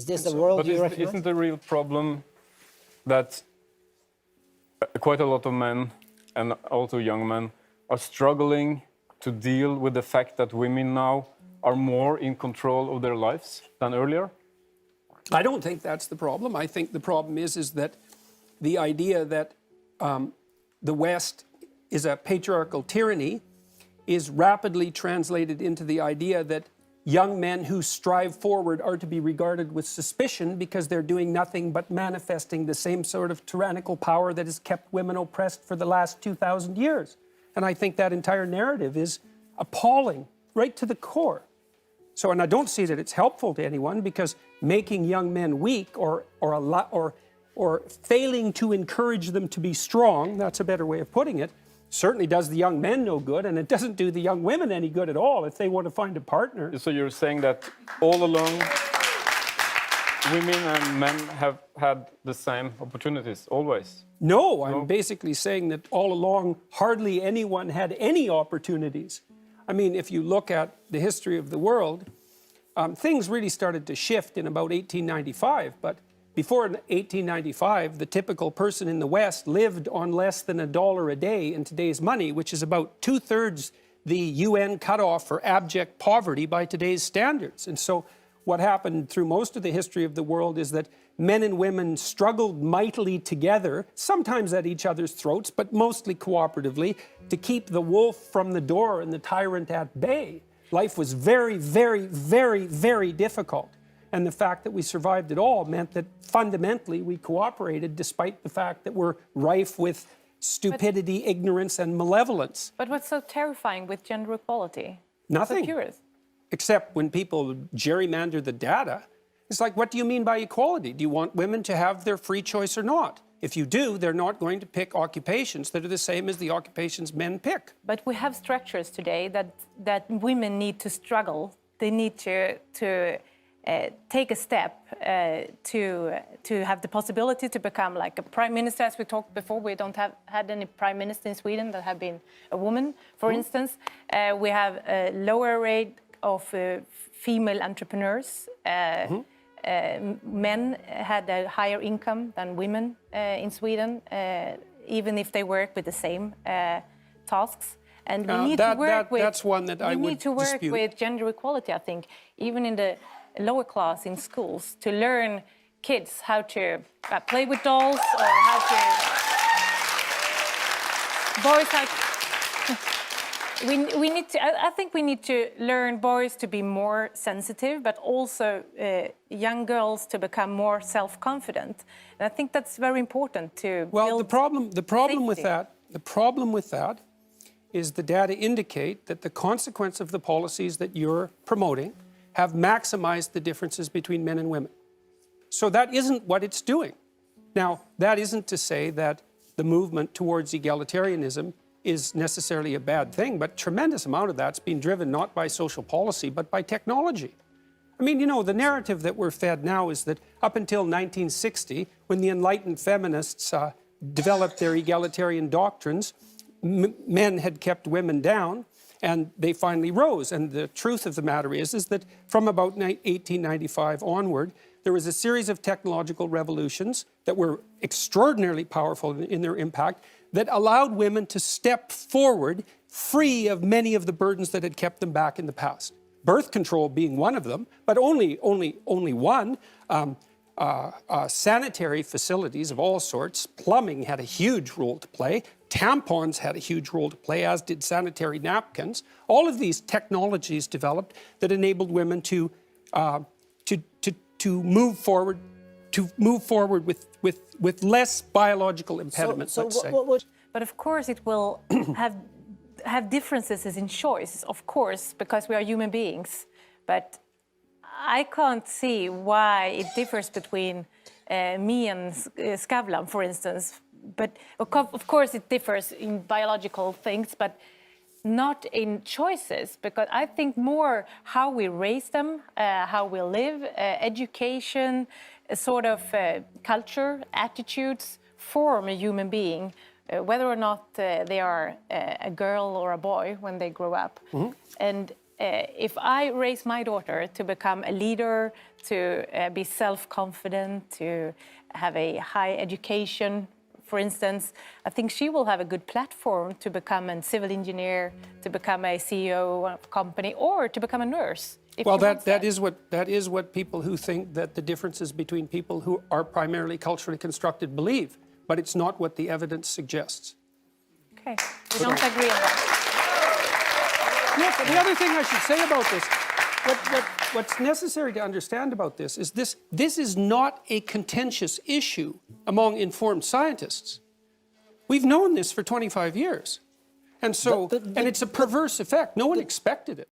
Is this the world you recognize? Isn't the real problem that quite a lot of men, and also young men, are struggling to deal with the fact that women now are more in control of their lives than earlier? I don't think that's the problem. I think the problem is that the idea that the West is a patriarchal tyranny is rapidly translated into the idea that young men who strive forward are to be regarded with suspicion because they're doing nothing but manifesting the same sort of tyrannical power that has kept women oppressed for the last 2,000 years. And I think that entire narrative is appalling, right to the core. So, and I don't see that it's helpful to anyone, because making young men weak or failing to encourage them to be strong, that's a better way of putting it, certainly does the young men no good, and it doesn't do the young women any good at all if they want to find a partner. So you're saying that all along women and men have had the same opportunities, always? No, I'm basically saying that all along hardly anyone had any opportunities. I mean, if you look at the history of the world, things really started to shift in about 1895, but before 1895, the typical person in the West lived on less than $1 a day in today's money, which is about 2/3 the UN cutoff for abject poverty by today's standards. And so what happened through most of the history of the world is that men and women struggled mightily together, sometimes at each other's throats, but mostly cooperatively, to keep the wolf from the door and the tyrant at bay. Life was very, very, very, very difficult. And the fact that we survived it all meant that fundamentally we cooperated, despite the fact that we're rife with stupidity, ignorance, and malevolence. But what's so terrifying with gender equality? Nothing. Except when people gerrymander the data. It's like, what do you mean by equality? Do you want women to have their free choice or not? If you do, they're not going to pick occupations that are the same as the occupations men pick. But we have structures today that women need to struggle. They need to take a step to have the possibility to become like a prime minister. As we talked before, we don't have had any prime minister in Sweden that have been a woman, for instance. We have a lower rate of female entrepreneurs. Men had a higher income than women in Sweden, even if they work with the same tasks. And we need to work with. That's one that I would dispute. We need to work with gender equality, I think, even in the lower class in schools, to learn kids how to play with dolls, or how to boys like we need to. I think we need to learn boys to be more sensitive, but also young girls to become more self-confident. And I think that's very important to. Well, build the problem with that is the data indicate that the consequence of the policies that you're promoting have maximized the differences between men and women. So that isn't what it's doing. Now, that isn't to say that the movement towards egalitarianism is necessarily a bad thing, but a tremendous amount of that's been driven not by social policy, but by technology. I mean, you know, the narrative that we're fed now is that up until 1960, when the enlightened feminists developed their egalitarian doctrines, men had kept women down, and they finally rose. And the truth of the matter is that from about 1895 onward, there was a series of technological revolutions that were extraordinarily powerful in their impact, that allowed women to step forward free of many of the burdens that had kept them back in the past. Birth control being one of them, but only one. Sanitary facilities of all sorts, plumbing had a huge role to play, tampons had a huge role to play, as did sanitary napkins. All of these technologies developed that enabled women to move forward, with less biological impediments. Let's say. But of course, it will have differences in choice, of course, because we are human beings. But I can't see why it differs between me and Skavlan, for instance. But of course it differs in biological things, but not in choices, because I think more how we raise them, how we live, education, a sort of culture, attitudes form a human being, whether or not they are a girl or a boy when they grow up. And if I raise my daughter to become a leader, to be self-confident, to have a high education, for instance, I think she will have a good platform to become a civil engineer, to become a CEO of a company, or to become a nurse. Well, that is what people who think that the differences between people who are primarily culturally constructed believe, but it's not what the evidence suggests. Okay, we don't agree on that. Yes, the other thing I should say about this, what's necessary to understand about this is this is not a contentious issue among informed scientists. We've known this for 25 years. And so, and it's a perverse effect. No one expected it.